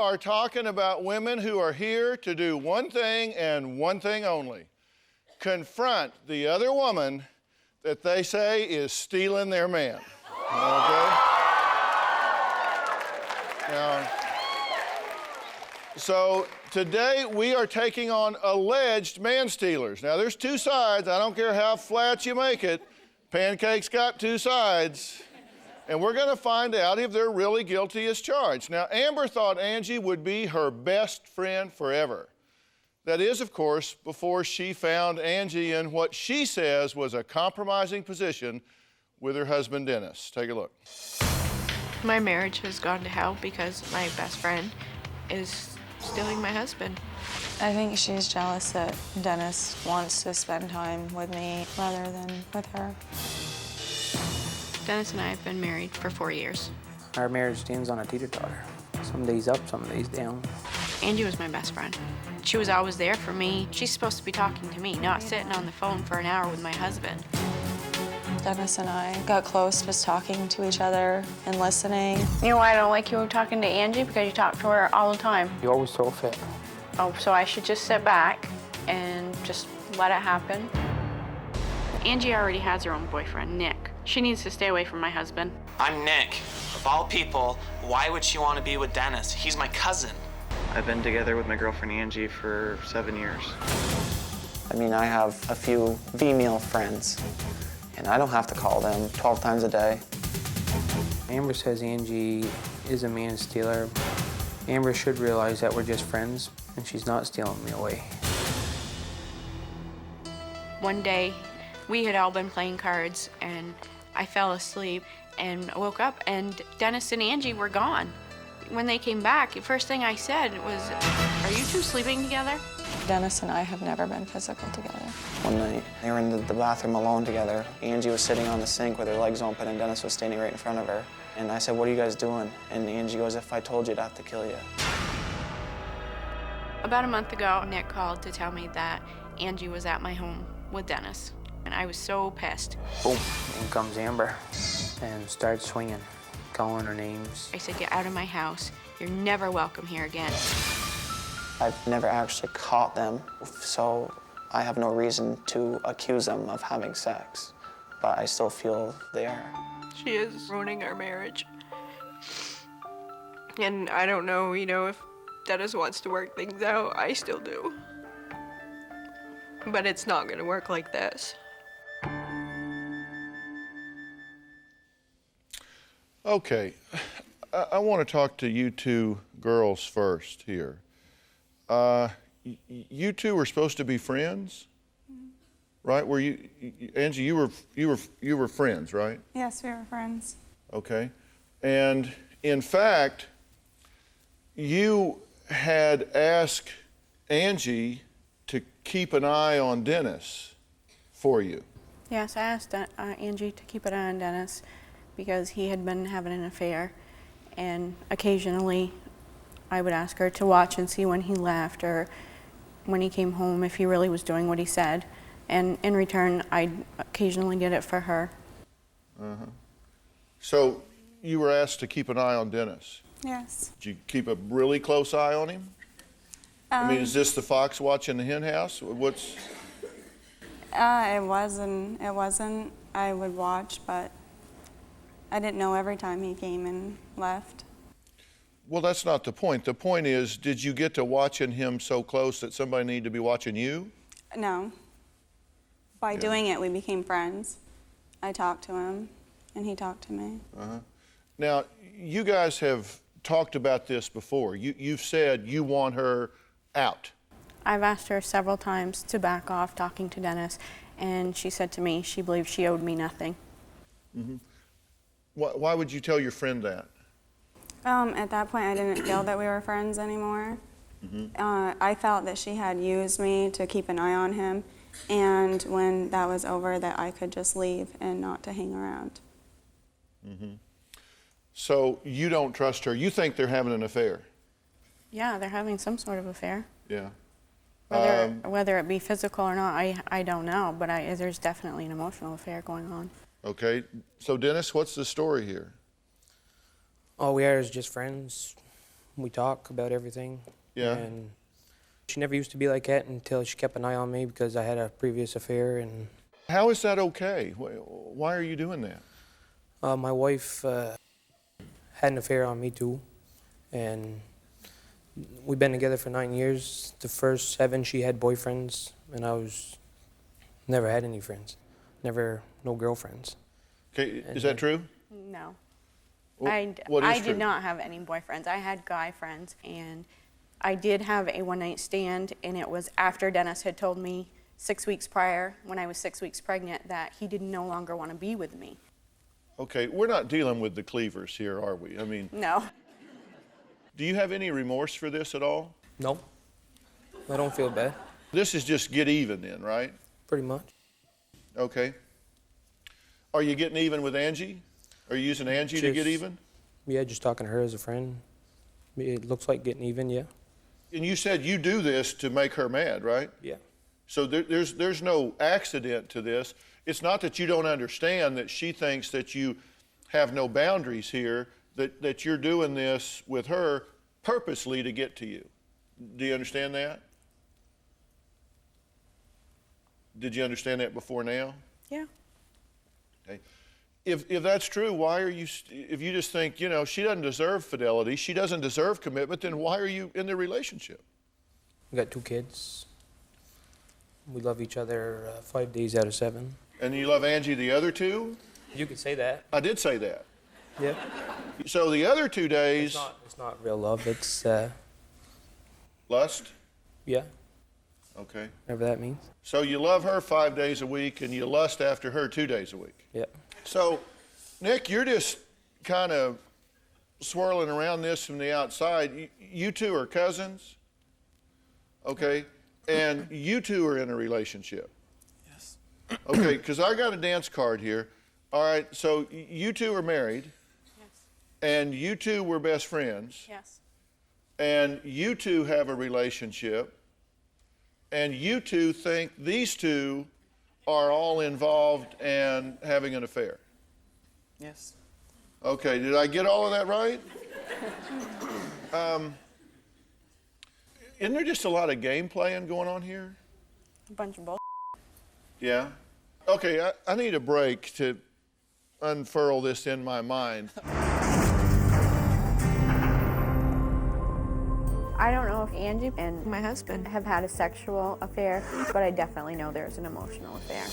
are talking about women who are here to do one thing and one thing only. Confront the other woman that they say is stealing their man. Okay? Now, so today we are taking on alleged man stealers. Now there's two sides. I don't care how flat you make it. Pancake's got two sides. And we're going to find out if they're really guilty as charged. Now, Amber thought Angie would be her best friend forever. That is, of course, before she found Angie in what she says was a compromising position with her husband, Dennis. Take a look. My marriage has gone to hell because my best friend is stealing my husband. I think she's jealous that Dennis wants to spend time with me rather than with her. Dennis and I have been married for 4 years. Our marriage stands on a teeter-totter. Some days up, some days down. Angie was my best friend. She was always there for me. She's supposed to be talking to me, not sitting on the phone for an hour with my husband. Dennis and I got close just talking to each other and listening. You know why I don't like you talking to Angie? Because you talk to her all the time. You always throw a fit. Oh, so I should just sit back and just let it happen? Angie already has her own boyfriend, Nick. She needs to stay away from my husband. I'm Nick. Of all people, why would she want to be with Dennis? He's my cousin. I've been together with my girlfriend Angie for 7 years. I mean, I have a few female friends, and I don't have to call them 12 times a day. Amber says Angie is a man stealer. Amber should realize that we're just friends, and she's not stealing me away. One day, we had all been playing cards, and I fell asleep and woke up, and Dennis and Angie were gone. When they came back, the first thing I said was, "Are you two sleeping together?" Dennis and I have never been physical together. One night, they were in the bathroom alone together. Angie was sitting on the sink with her legs open, and Dennis was standing right in front of her. And I said, "What are you guys doing?" And Angie goes, "If I told you, I'd have to kill you." About a month ago, Nick called to tell me that Angie was at my home with Dennis, and I was so pissed. Boom, in comes Amber and starts swinging, calling her names. I said, "Get out of my house. You're never welcome here again." I've never actually caught them, so I have no reason to accuse them of having sex, but I still feel they are. She is ruining our marriage. And I don't know, if Dennis wants to work things out, I still do. But it's not gonna work like this. Okay, I want to talk to you two girls first here. You two were supposed to be friends, right? Were you, Angie? You were friends, right? Yes, we were friends. Okay, and in fact, you had asked Angie to keep an eye on Dennis for you. Yes, I asked Angie to keep an eye on Dennis because he had been having an affair, and occasionally I would ask her to watch and see when he left or when he came home if he really was doing what he said, and in return I occasionally did it for her. Uh-huh. So you were asked to keep an eye on Dennis. Yes. Did you keep a really close eye on him? I mean, is this the fox watching the hen house? What's? It wasn't. I would watch, but I didn't know every time he came and left. Well, that's not the point. The point is, did you get to watching him so close that somebody needed to be watching you? No. By doing it, we became friends. I talked to him, and he talked to me. Uh-huh. Now, you guys have talked about this before. You've said you want her out. I've asked her several times to back off talking to Dennis, and she said to me she believed she owed me nothing. Mm-hmm. Why would you tell your friend that? At that point, I didn't feel that we were friends anymore. Mm-hmm. I felt that she had used me to keep an eye on him, and when that was over, that I could just leave and not to hang around. Mm-hmm. So you don't trust her. You think they're having an affair? Yeah, they're having some sort of affair. Yeah. Whether it be physical or not, I don't know, but there's definitely an emotional affair going on. Okay. So Dennis, what's the story here? All we are is just friends. We talk about everything. Yeah. And she never used to be like that until she kept an eye on me because I had a previous affair. And How is that okay? Why are you doing that? my wife had an affair on me too, and we've been together for 9 years. The first 7 she had boyfriends, and I never had any friends, no girlfriends. Okay, is that true? No. What I is true? did not have any boyfriends. I had guy friends, and I did have a one-night stand, and it was after Dennis had told me 6 weeks prior, when I was 6 weeks pregnant, that he did no longer want to be with me. Okay, we're not dealing with the Cleavers here, are we? I mean, No. do you have any remorse for this at all? No, I don't feel bad. This is just get even then, right? Pretty much. Okay. Are you getting even with Angie? Are you using Angie to get even? Yeah, just talking to her as a friend. It looks like getting even, yeah. And you said you do this to make her mad, right? Yeah. So there's no accident to this. It's not that you don't understand that she thinks that you have no boundaries here, that you're doing this with her purposely to get to you. Do you understand that? Did you understand that before now? Yeah. Okay. If that's true, why are you, if you just think, you know, she doesn't deserve fidelity, she doesn't deserve commitment, then why are you in the relationship? We got 2 kids. We love each other 5 days out of 7. And you love Angie the other 2? You could say that. I did say that. Yeah. So the other 2 days... It's not real love, it's... Lust? Yeah. Okay. Whatever that means. So you love her 5 days a week and you lust after her 2 days a week. Yeah. So, Nick, you're just kind of swirling around this from the outside. You 2 are cousins, okay? And you 2 are in a relationship. Yes. Okay, because I got a dance card here. All right, so you 2 are married. Yes. And you 2 were best friends. Yes. And you 2 have a relationship. And you 2 think these 2 are all involved and having an affair. Yes. Okay, did I get all of that right? Isn't there just a lot of game playing going on here? A bunch of bull. Yeah. Okay, I need a break to unfurl this in my mind. I don't know if Angie and my husband have had a sexual affair, but I definitely know there's an emotional affair,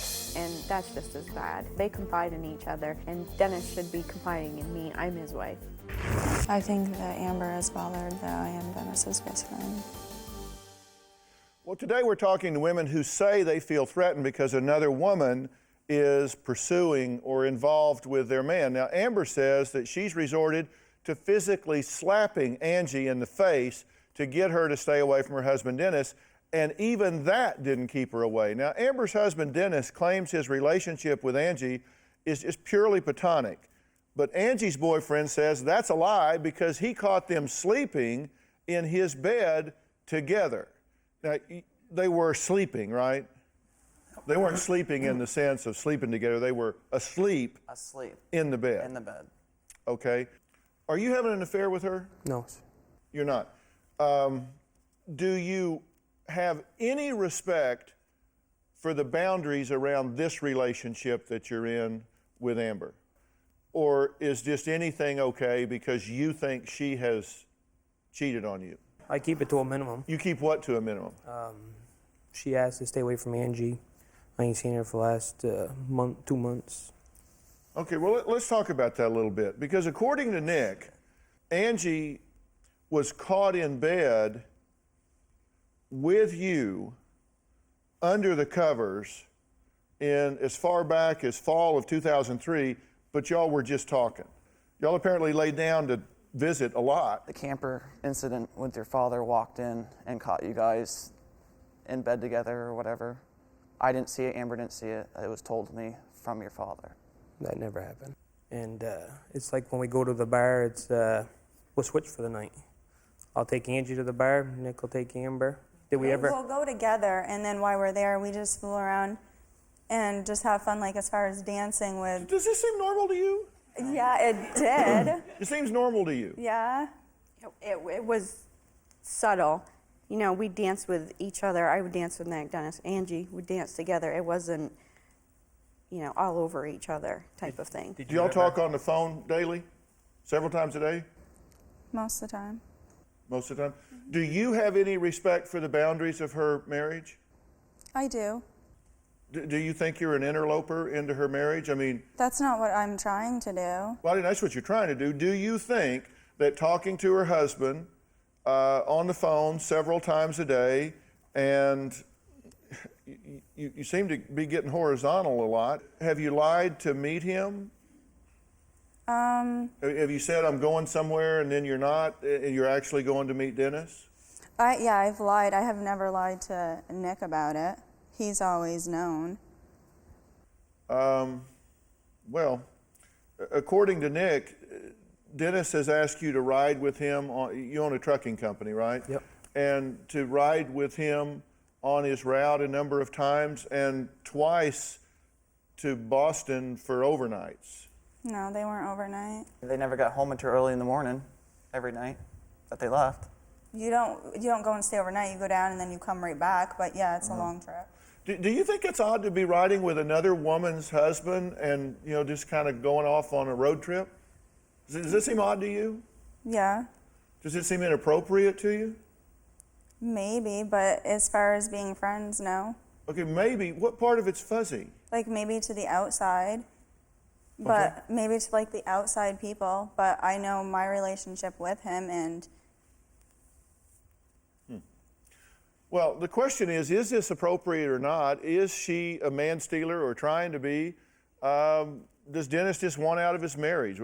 and that's just as bad. They confide in each other, and Dennis should be confiding in me. I'm his wife. I think that Amber is bothered that I am Dennis's best friend. Well, today we're talking to women who say they feel threatened because another woman is pursuing or involved with their man. Now, Amber says that she's resorted to physically slapping Angie in the face to get her to stay away from her husband, Dennis, and even that didn't keep her away. Now, Amber's husband, Dennis, claims his relationship with Angie is just purely platonic, but Angie's boyfriend says that's a lie because he caught them sleeping in his bed together. Now, they were sleeping, right? They weren't sleeping in the sense of sleeping together. They were asleep. Asleep. In the bed. In the bed. Okay. Are you having an affair with her? No. You're not. Do you have any respect for the boundaries around this relationship that you're in with Amber? Or is just anything okay because you think she has cheated on you? I keep it to a minimum. You keep what to a minimum? She asked to stay away from Angie. I ain't seen her for the last 2 months. Okay, well, let's talk about that a little bit. Because according to Nick, Angie was caught in bed with you under the covers in as far back as fall of 2003, but y'all were just talking. Y'all apparently laid down to visit a lot. The camper incident with your father walked in and caught you guys in bed together or whatever. I didn't see it, Amber didn't see it. It was told to me from your father. That never happened. And it's like when we go to the bar, it's we'll switch for the night. I'll take Angie to the bar, Nick will take Amber. Did we ever? We'll go together, and then while we're there, we just fool around and just have fun, like as far as dancing with. Does this seem normal to you? Yeah, it did. It seems normal to you. Yeah. It was subtle. You know, we danced with each other. I would dance with Nick, Dennis, Angie would dance together. It wasn't, you know, all over each other type of thing. Do y'all talk on the phone daily? Several times a day? Most of the time. Most of the time? Do you have any respect for the boundaries of her marriage? I do. Do you think you're an interloper into her marriage? I mean... That's not what I'm trying to do. Well, I mean, that's what you're trying to do. Do you think that talking to her husband on the phone several times a day, and you seem to be getting horizontal a lot, have you lied to meet him? Have you said, I'm going somewhere, and then you're not, and you're actually going to meet Dennis? Yeah, I've lied. I have never lied to Nick about it. He's always known. Well, according to Nick, Dennis has asked you to ride with him you own a trucking company, right? Yep. And to ride with him on his route a number of times, and twice to Boston for overnights. No, they weren't overnight. They never got home until early in the morning, every night that they left. You don't go and stay overnight. You go down and then you come right back. But yeah, it's a long trip. Do you think it's odd to be riding with another woman's husband and, you know, just kind of going off on a road trip? Does this seem odd to you? Yeah, Does it seem inappropriate to you? maybe. But as far as being friends, no. Okay, maybe. What part of it's fuzzy? Like maybe to the outside. But maybe to like the outside people. But I know my relationship with him and... Well, the question is this appropriate or not? Is she a man stealer or trying to be? Does Dennis just want out of his marriage?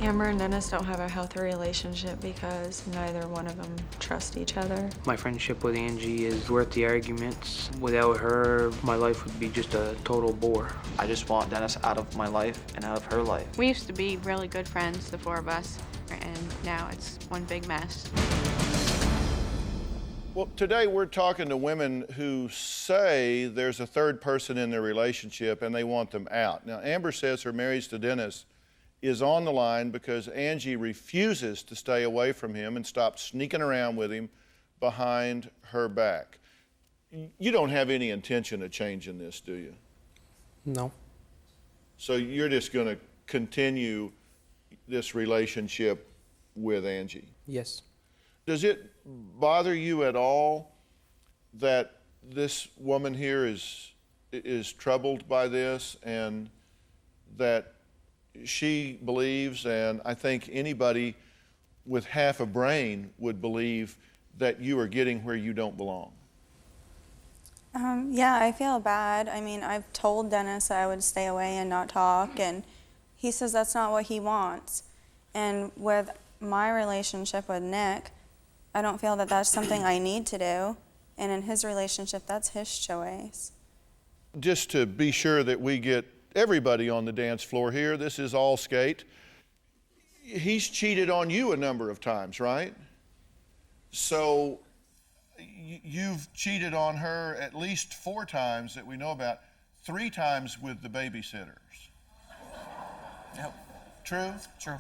Amber and Dennis don't have a healthy relationship because neither one of them trust each other. My friendship with Angie is worth the arguments. Without her, my life would be just a total bore. I just want Dennis out of my life and out of her life. We used to be really good friends, the four of us, and now it's one big mess. Well, today we're talking to women who say there's a third person in their relationship and they want them out. Now, Amber says her marriage to Dennis is on the line because Angie refuses to stay away from him and stop sneaking around with him behind her back. You don't have any intention of changing this, do you? No. So you're just going to continue this relationship with Angie? Yes. Does it bother you at all that this woman here is troubled by this, and that she believes, and I think anybody with half a brain would believe, that you are getting where you don't belong? Yeah, I feel bad. I mean, I've told Dennis I would stay away and not talk, and he says that's not what he wants. And with my relationship with Nick, I don't feel that that's something I need to do. And in his relationship, that's his choice. Just to be sure that we get everybody on the dance floor here, this is all skate. He's cheated on you a number of times, right? So you've cheated on her at least 4 times that we know about, 3 times with the babysitters. Yep. True? True.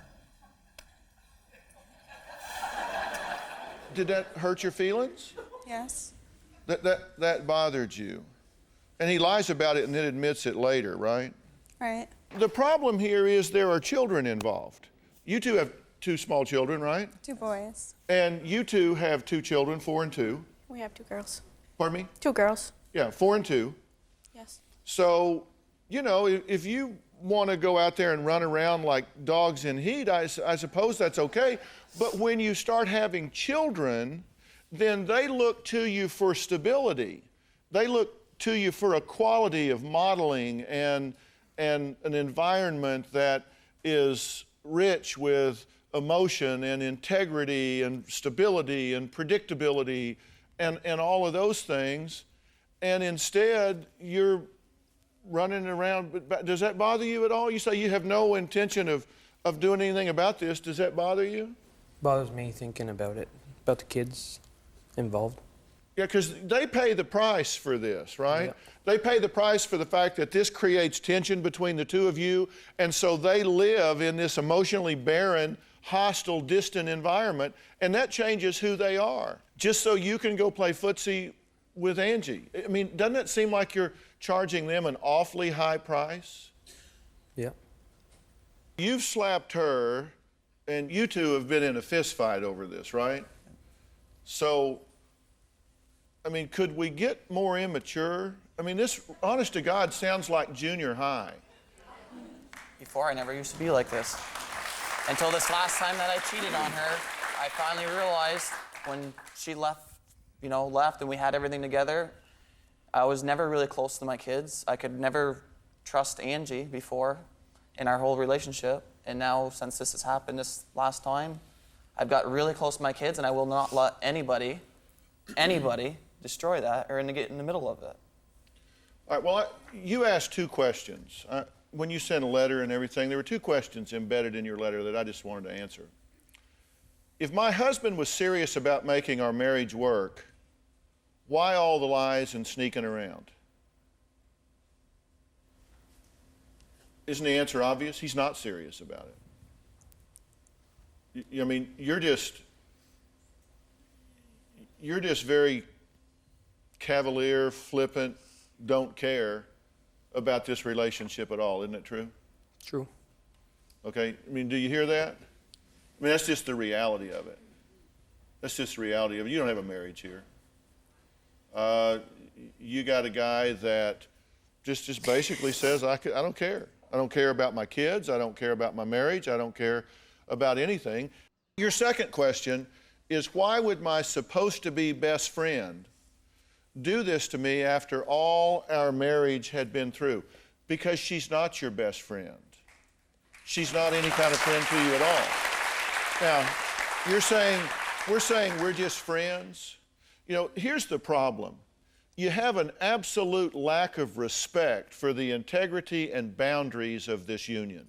Did that hurt your feelings? Yes. That bothered you? And he lies about it and then admits it later, right? Right. The problem here is there are children involved. You two have 2 small children, right? 2 boys. And you two have 2 children, 4 and 2. We have 2 girls. Pardon me? 2 girls. Yeah, 4 and 2. Yes. So, you know, if you want to go out there and run around like dogs in heat, I suppose that's okay. But when you start having children, then they look to you for stability. They look to you for a quality of modeling and an environment that is rich with emotion and integrity and stability and predictability and all of those things. And instead, you're running around. Does that bother you at all? You say you have no intention of doing anything about this. Does that bother you? Bothers me thinking about it, about the kids involved. Yeah, because they pay the price for this, right? Yeah. They pay the price for the fact that this creates tension between the two of you, and so they live in this emotionally barren, hostile, distant environment, and that changes who they are, just so you can go play footsie with Angie. I mean, doesn't it seem like you're charging them an awfully high price? Yeah. You've slapped her, and you two have been in a fist fight over this, right? So, I mean, could we get more immature? I mean, this, honest to God, sounds like junior high. Before, I never used to be like this. Until this last time that I cheated on her, I finally realized when she left and we had everything together, I was never really close to my kids. I could never trust Angie before in our whole relationship. And now, since this has happened this last time, I've got really close to my kids, and I will not let anybody destroy that or get in the middle of it. All right, well, you asked two questions. When you sent a letter and everything, there were two questions embedded in your letter that I just wanted to answer. If my husband was serious about making our marriage work, why all the lies and sneaking around? Isn't the answer obvious? He's not serious about it. I mean, you're just very cavalier, flippant, don't care about this relationship at all. Isn't it true? True. Okay, I mean, do you hear that? I mean, that's just the reality of it. That's just the reality of it. You don't have a marriage here. You got a guy that just basically says, I don't care. I don't care about my kids. I don't care about my marriage. I don't care about anything. Your second question is, why would my supposed-to-be best friend do this to me after all our marriage had been through? Because she's not your best friend. She's not any kind of friend to you at all. Now, we're saying we're just friends. You know, here's the problem. You have an absolute lack of respect for the integrity and boundaries of this union.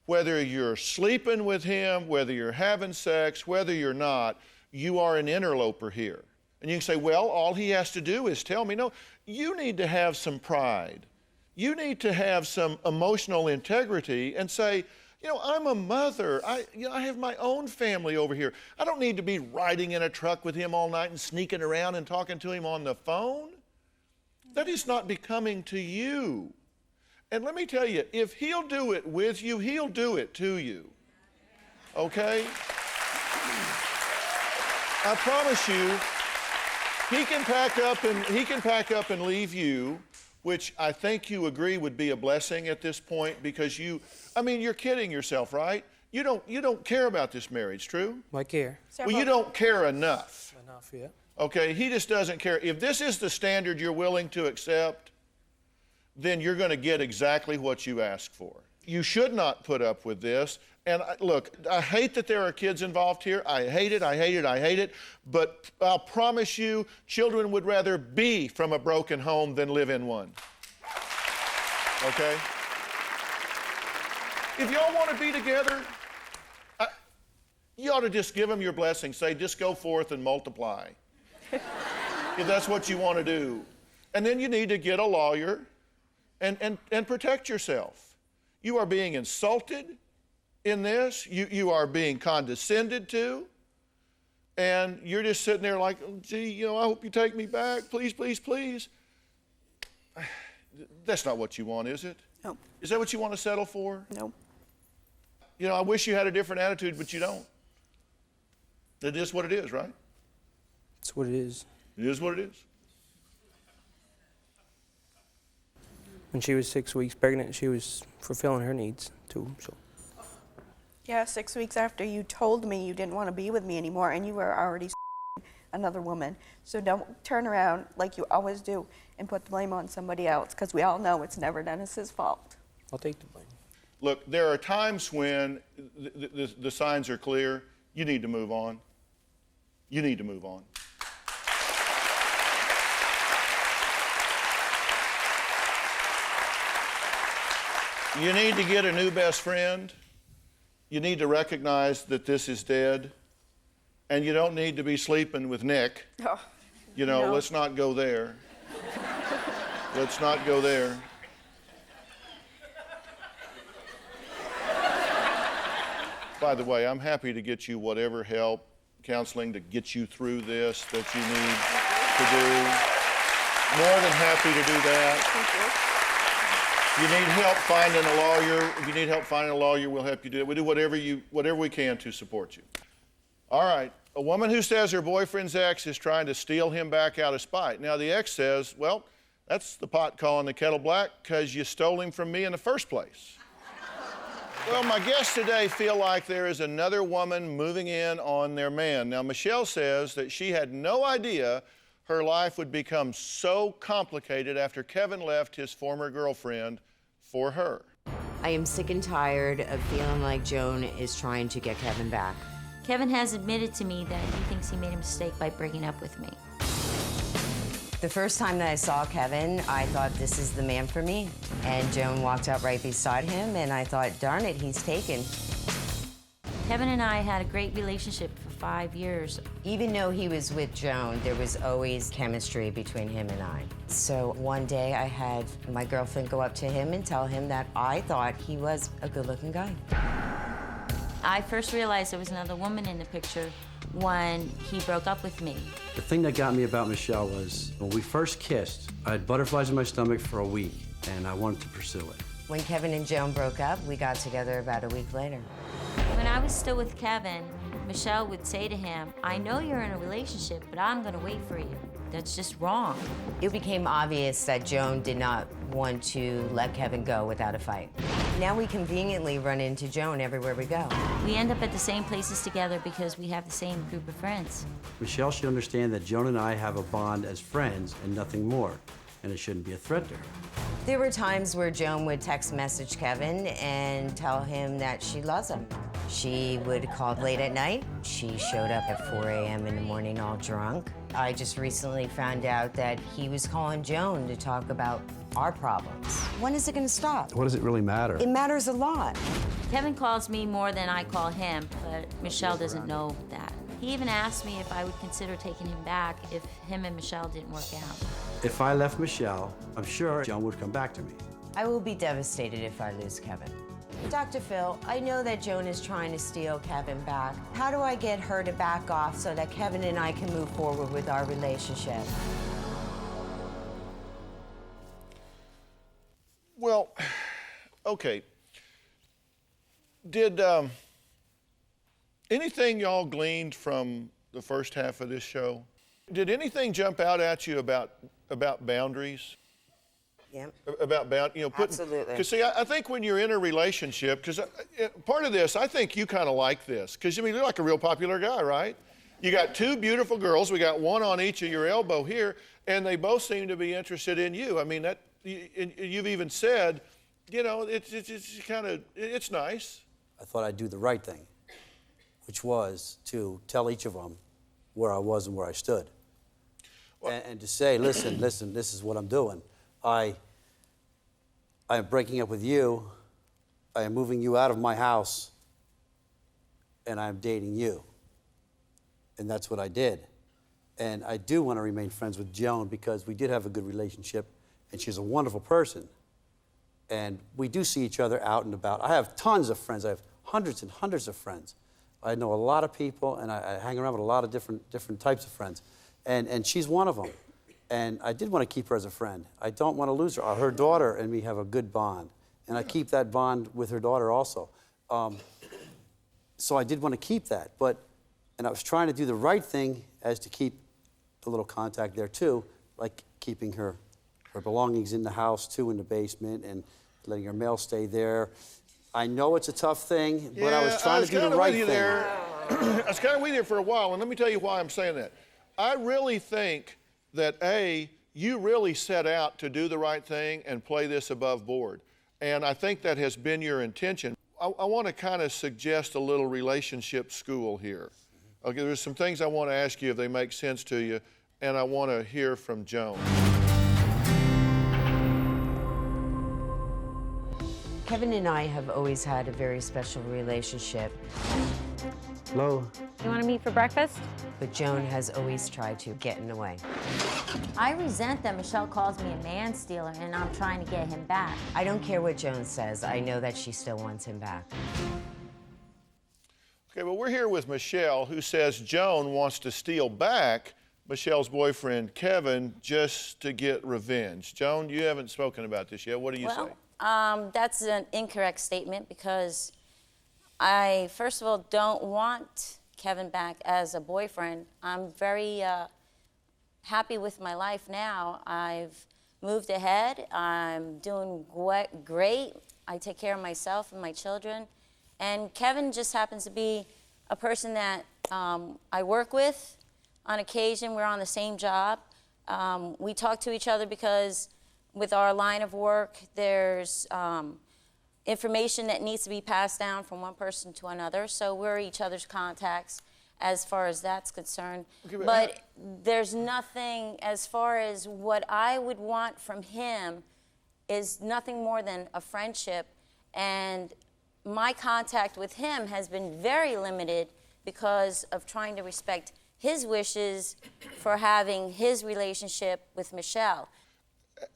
Whether you're sleeping with him, whether you're having sex, whether you're not, you are an interloper here. And you can say, well, all he has to do is tell me. No, you need to have some pride. You need to have some emotional integrity and say, you know, I'm a mother. I have my own family over here. I don't need to be riding in a truck with him all night and sneaking around and talking to him on the phone. That is not becoming to you. And let me tell you, if he'll do it with you, he'll do it to you. Okay? I promise you, he can pack up and leave you, which I think you agree would be a blessing at this point, because you're kidding yourself, right? You don't care about this marriage, true? I care. Well, you don't care enough. Enough, yeah. Okay, he just doesn't care. If this is the standard you're willing to accept, then you're going to get exactly what you ask for. You should not put up with this. And look, I hate that there are kids involved here. I hate it. But I'll promise you, children would rather be from a broken home than live in one. Okay? If y'all want to be together, you ought to just give them your blessing. Say, just go forth and multiply. If that's what you want to do. And then you need to get a lawyer and protect yourself. You are being insulted in this. You are being condescended to. And you're just sitting there like, oh, gee, I hope you take me back. Please, please, please. That's not what you want, is it? No. Is that what you want to settle for? No. I wish you had a different attitude, but you don't. It is what it is, right? It's what it is. It is what it is. When she was 6 weeks pregnant, she was fulfilling her needs too. So. Yeah, 6 weeks after you told me you didn't want to be with me anymore, and you were already another woman. So don't turn around like you always do and put the blame on somebody else, because we all know it's never Dennis's fault. I'll take the blame. Look, there are times when the signs are clear. You need to move on. You need to move on. You need to get a new best friend. You need to recognize that this is dead. And you don't need to be sleeping with Nick. Oh, You know, No. let's not go there. Let's not go there. By the way, I'm happy to get you whatever help, counseling to get you through this that you need to do. More than happy to do that. If you need help finding a lawyer, we'll help you do it. We do whatever we can to support you. All right, a woman who says her boyfriend's ex is trying to steal him back out of spite. Now the ex says, well, that's the pot calling the kettle black because you stole him from me in the first place. Well, my guests today feel like there is another woman moving in on their man. Now, Michelle says that she had no idea her life would become so complicated after Kevin left his former girlfriend for her. I am sick and tired of feeling like Joan is trying to get Kevin back. Kevin has admitted to me that he thinks he made a mistake by breaking up with me. The first time that I saw Kevin, I thought, this is the man for me. And Joan walked out right beside him, and I thought, darn it, he's taken. Kevin and I had a great relationship for 5 years. Even though he was with Joan, there was always chemistry between him and I. So one day I had my girlfriend go up to him and tell him that I thought he was a good-looking guy. I first realized there was another woman in the picture when he broke up with me. The thing that got me about Michelle was when we first kissed, I had butterflies in my stomach for a week, and I wanted to pursue it. When Kevin and Joan broke up, we got together about a week later. When I was still with Kevin, Michelle would say to him, I know you're in a relationship, but I'm gonna wait for you. That's just wrong. It became obvious that Joan did not want to let Kevin go without a fight. Now we conveniently run into Joan everywhere we go. We end up at the same places together because we have the same group of friends. Michelle should understand that Joan and I have a bond as friends and nothing more, and it shouldn't be a threat to her. There were times where Joan would text message Kevin and tell him that she loves him. She would call late at night. She showed up at 4 a.m. in the morning all drunk. I just recently found out that he was calling Joan to talk about our problems. When is it gonna stop? What does it really matter? It matters a lot. Kevin calls me more than I call him, but Michelle doesn't know that. He even asked me if I would consider taking him back if him and Michelle didn't work out. If I left Michelle, I'm sure Joan would come back to me. I will be devastated if I lose Kevin. Dr. Phil, I know that Joan is trying to steal Kevin back. How do I get her to back off so that Kevin and I can move forward with our relationship? Well, okay. Did anything y'all gleaned from the first half of this show? Did anything jump out at you about boundaries? Yeah. About putting. Absolutely. Because see, I think when you're in a relationship, because part of this, I think you kind of like this, because I mean you're like a real popular guy, right? You got two beautiful girls. We got one on each of your elbow here, and they both seem to be interested in you. I mean that. You've even said, you know, it's nice. I thought I'd do the right thing, which was to tell each of them where I was and where I stood. And to say, listen, this is what I'm doing. I am breaking up with you. I am moving you out of my house, and I'm dating you. And that's what I did. And I do want to remain friends with Joan because we did have a good relationship. And she's a wonderful person. And we do see each other out and about. I have tons of friends. I have hundreds and hundreds of friends. I know a lot of people, and I hang around with a lot of different types of friends. And she's one of them. And I did want to keep her as a friend. I don't want to lose her. Her daughter and me have a good bond. And I keep that bond with her daughter also. So I did want to keep that. And I was trying to do the right thing as to keep a little contact there too, like keeping her belongings in the house, too, in the basement, and letting her mail stay there. I know it's a tough thing, but I was trying to do the right thing. I was kind of with you for a while, and let me tell you why I'm saying that. I really think that, A, you really set out to do the right thing and play this above board. And I think that has been your intention. I want to kind of suggest a little relationship school here. Okay, there's some things I want to ask you if they make sense to you, and I want to hear from Joan. Kevin and I have always had a very special relationship. Hello. You want to meet for breakfast? But Joan has always tried to get in the way. I resent that Michelle calls me a man stealer and I'm trying to get him back. I don't care what Joan says. I know that she still wants him back. Okay, well, we're here with Michelle, who says Joan wants to steal back Michelle's boyfriend, Kevin, just to get revenge. Joan, you haven't spoken about this yet. What do you say? That's an incorrect statement because I, first of all, don't want Kevin back as a boyfriend. I'm very happy with my life now. I've moved ahead. I'm doing great. I take care of myself and my children. And Kevin just happens to be a person that I work with. On occasion, we're on the same job. We talk to each other because with our line of work, there's information that needs to be passed down from one person to another. So we're each other's contacts as far as that's concerned. Okay, but there's nothing, as far as what I would want from him is nothing more than a friendship. And my contact with him has been very limited because of trying to respect his wishes for having his relationship with Michelle.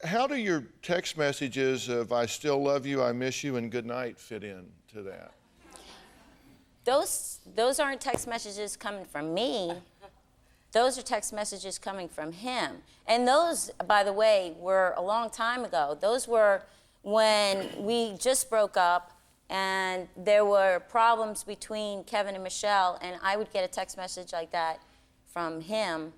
How do your text messages of I still love you, I miss you, and good night fit into that? Those aren't text messages coming from me. Those are text messages coming from him. And those, by the way, were a long time ago. Those were when we just broke up and there were problems between Kevin and Michelle, and I would get a text message like that from him.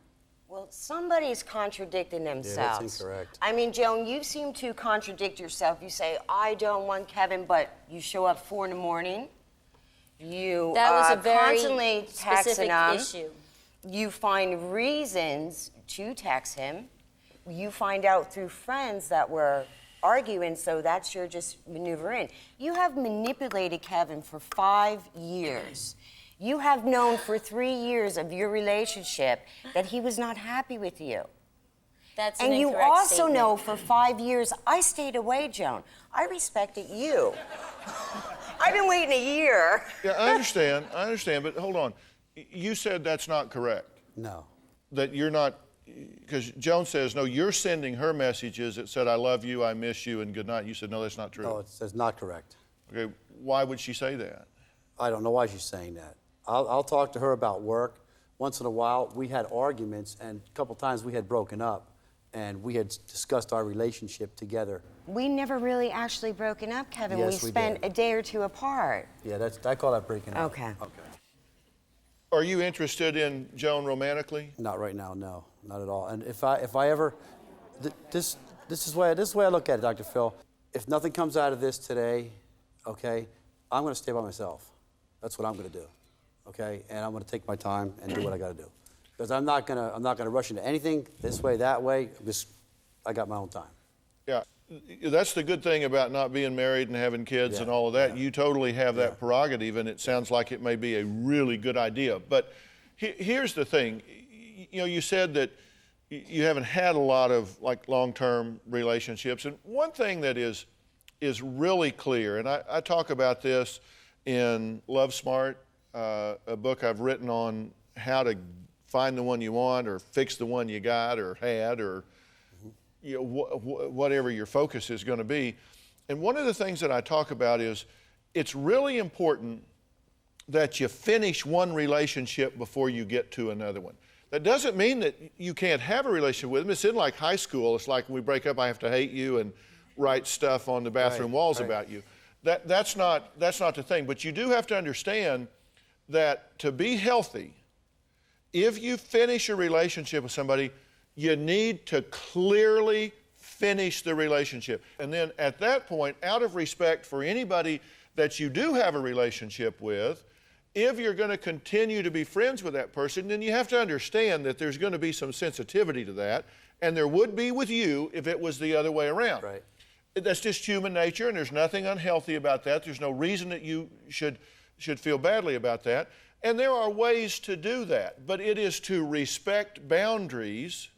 Well, somebody's contradicting themselves. Yeah, that's incorrect. I mean, Joan, you seem to contradict yourself. You say, I don't want Kevin, but you show up 4 in the morning. You that was a very constantly specific texting him. issue. You find reasons to text him. You find out through friends that were arguing, so that's your just maneuvering. You have manipulated Kevin for 5 years. You have known for 3 years of your relationship that he was not happy with you. That's and an you incorrect also statement. know for 5 years, I stayed away, Joan. I respected you. I've been waiting a year. Yeah, I understand, but hold on. You said that's not correct. No. That you're not, because Joan says, no, you're sending her messages that said, I love you, I miss you, and good night. You said, no, that's not true. No, it's not correct. Okay, why would she say that? I don't know why she's saying that. I'll talk to her about work. Once in a while, we had arguments, and a couple times we had broken up, and we had discussed our relationship together. We never really actually broken up, Kevin. Yes, we we spent did. a day or two apart. Yeah, I call that breaking up. Okay. Are you interested in Joan romantically? Not right now, no, not at all. And if I ever, this is the way I look at it, Dr. Phil. If nothing comes out of this today, okay, I'm going to stay by myself. That's what I'm going to do, okay? And I'm going to take my time and do what I got to do, because I'm not going to rush into anything this way, that way. I got my own time. Yeah, that's the good thing about not being married and having kids and all of that. You totally have that prerogative, and it sounds like it may be a really good idea. But here's the thing. You know, you said that you haven't had a lot of like long-term relationships, and one thing that is really clear, and I talk about this in Love Smart, a book I've written on how to find the one you want or fix the one you got or had, or you know, whatever your focus is going to be. And one of the things that I talk about is it's really important that you finish one relationship before you get to another one. That doesn't mean that you can't have a relationship with them. It's in like high school. It's like when we break up, I have to hate you and write stuff on the bathroom walls about you. That's not the thing. But you do have to understand that to be healthy, if you finish a relationship with somebody, you need to clearly finish the relationship. And then at that point, out of respect for anybody that you do have a relationship with, if you're going to continue to be friends with that person, then you have to understand that there's going to be some sensitivity to that, and there would be with you if it was the other way around. Right. That's just human nature, and there's nothing unhealthy about that. There's no reason that you should feel badly about that. And there are ways to do that, but it is to respect boundaries.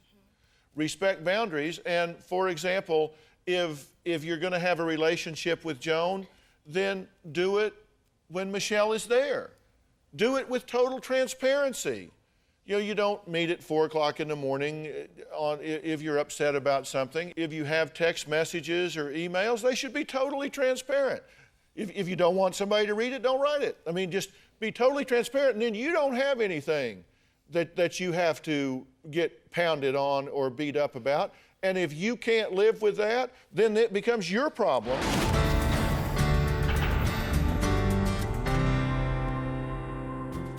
Respect boundaries. And for example, if you're going to have a relationship with Joan, then do it when Michelle is there. Do it with total transparency. You know, you don't meet at 4 o'clock in the morning if you're upset about something. If you have text messages or emails, they should be totally transparent. If you don't want somebody to read it, don't write it. I mean, just be totally transparent, and then you don't have anything that you have to get pounded on or beat up about. And if you can't live with that, then it becomes your problem.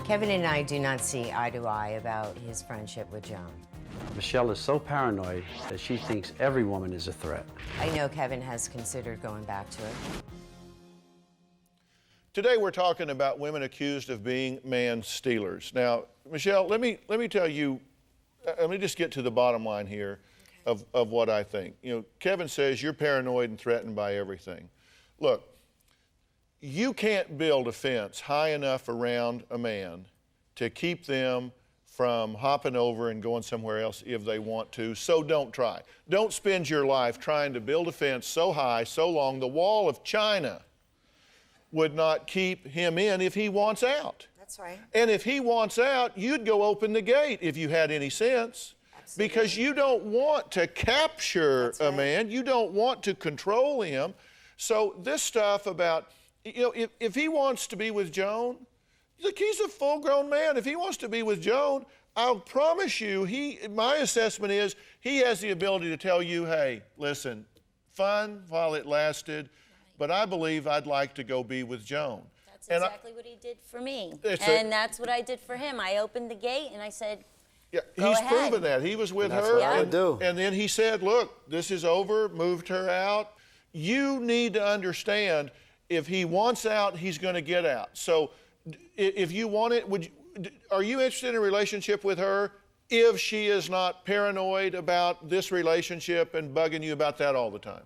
Kevin and I do not see eye to eye about his friendship with Joan. Michelle is so paranoid that she thinks every woman is a threat. I know Kevin has considered going back to her. Today we're talking about women accused of being man stealers. Now, Michelle, let me tell you, let me just get to the bottom line here of what I think. You know, Kevin says you're paranoid and threatened by everything. Look, you can't build a fence high enough around a man to keep them from hopping over and going somewhere else if they want to, so don't try. Don't spend your life trying to build a fence so high, so long, the wall of China would not keep him in if he wants out. That's right. And if he wants out, you'd go open the gate if you had any sense. Absolutely. Because you don't want to capture a man. You don't want to control him. So this stuff about, you know, if he wants to be with Joan, look, he's a full-grown man. If he wants to be with Joan, I'll promise you, my assessment is he has the ability to tell you, hey, listen, fun while it lasted, but I believe I'd like to go be with Joan. That's exactly what he did for me. And that's what I did for him. I opened the gate and I said, yeah, go he's ahead. proven that. He was with That's her. what I would do. And then he said, look, this is over, moved her out. You need to understand, if he wants out, he's going to get out. So if you want it, are you interested in a relationship with her if she is not paranoid about this relationship and bugging you about that all the time?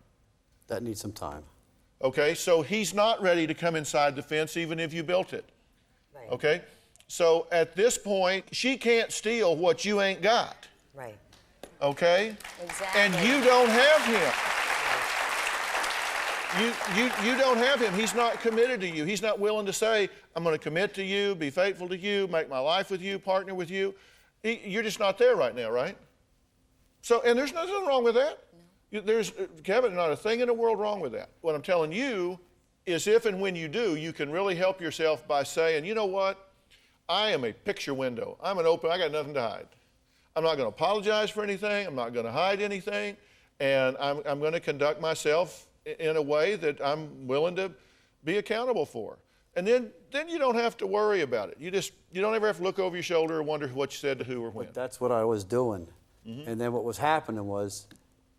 That needs some time. Okay, so he's not ready to come inside the fence even if you built it. Right. Okay, so at this point, she can't steal what you ain't got. Right. Okay? Exactly. And you don't have him. You don't have him. He's not committed to you. He's not willing to say, I'm going to commit to you, be faithful to you, make my life with you, partner with you. You're just not there right now, right? So, and there's nothing wrong with that. There's, Kevin, not a thing in the world wrong with that. What I'm telling you is if and when you do, you can really help yourself by saying, you know what? I am a picture window. I'm an open, I got nothing to hide. I'm not going to apologize for anything. I'm not going to hide anything. And I'm going to conduct myself in a way that I'm willing to be accountable for. And then you don't have to worry about it. You don't ever have to look over your shoulder or wonder what you said to who or when. But that's what I was doing. Mm-hmm. And then what was happening was,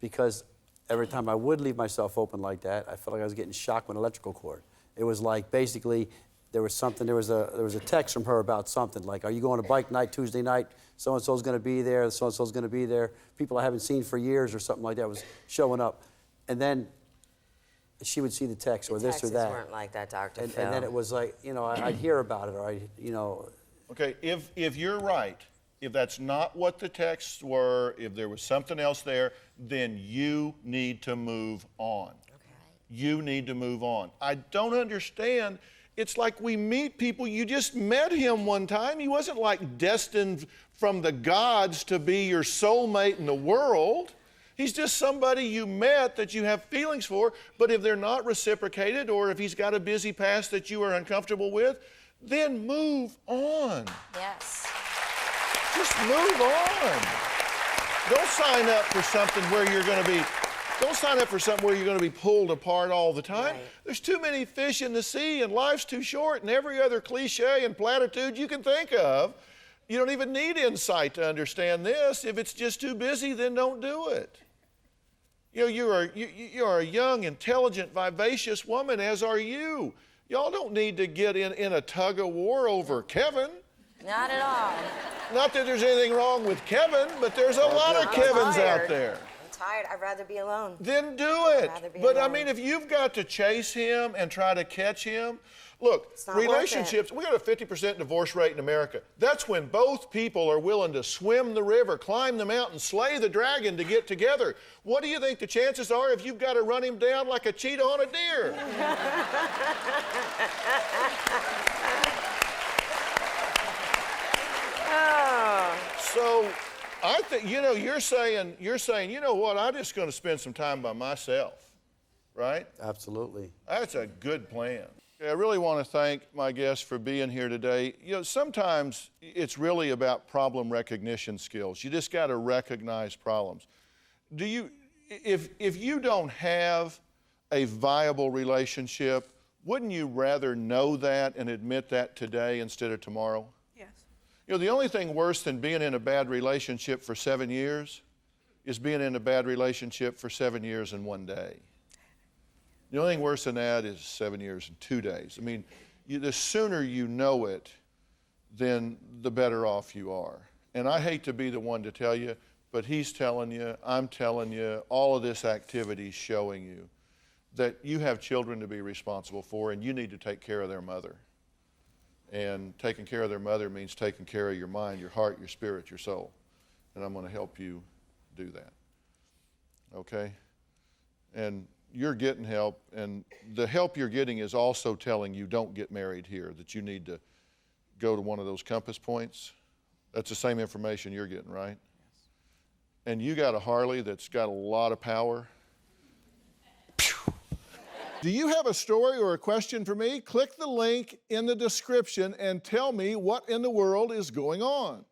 because every time I would leave myself open like that, I felt like I was getting shocked with an electrical cord. It was like basically there was a text from her about something, like, are you going to bike night Tuesday night? So-and-so's going to be there, so-and-so's going to be there. People I haven't seen for years or something like that was showing up. And then she would see the text or this or that. Weren't like that, Dr. And Phil. then it was like, you know, I'd hear about it, or Okay, if you're right, if that's not what the texts were, if there was something else there, then you need to move on. Okay. You need to move on. I don't understand. It's like we meet people, you just met him one time. He wasn't like destined from the gods to be your soulmate in the world. He's just somebody you met that you have feelings for, but if they're not reciprocated or if he's got a busy past that you are uncomfortable with, then move on. Yes. Just move on. Don't sign up for something where you're going to be pulled apart all the time. Right. There's too many fish in the sea and life's too short, and every other cliche and platitude you can think of. You don't even need insight to understand this. If it's just too busy, then don't do it. You know, you are a young, intelligent, vivacious woman, as are you. Y'all don't need to get in a tug of war over Kevin. Not at all. Not that there's anything wrong with Kevin, but there's a lot of Kevins out there. I'm tired. I'd rather be alone. Then do it. But I mean, if you've got to chase him and try to catch him, look, relationships, we got a 50% divorce rate in America. That's when both people are willing to swim the river, climb the mountain, slay the dragon to get together. What do you think the chances are if you've got to run him down like a cheetah on a deer? So I think, you're saying, you know what, I'm just going to spend some time by myself, right? Absolutely. That's a good plan. I really want to thank my guests for being here today. Sometimes it's really about problem recognition skills. You just got to recognize problems. If you don't have a viable relationship, wouldn't you rather know that and admit that today instead of tomorrow? Yes. The only thing worse than being in a bad relationship for 7 years is being in a bad relationship for 7 years and 1 day. The only thing worse than that is 7 years and 2 days. I mean, the sooner you know it, then the better off you are. And I hate to be the one to tell you, but he's telling you, I'm telling you, all of this activity is showing you that you have children to be responsible for, and you need to take care of their mother. And taking care of their mother means taking care of your mind, your heart, your spirit, your soul. And I'm going to help you do that. Okay? And you're getting help, and the help you're getting is also telling you don't get married here, that you need to go to one of those compass points. That's the same information you're getting, right? Yes. And you got a Harley that's got a lot of power. Do you have a story or a question for me? Click the link in the description and tell me what in the world is going on.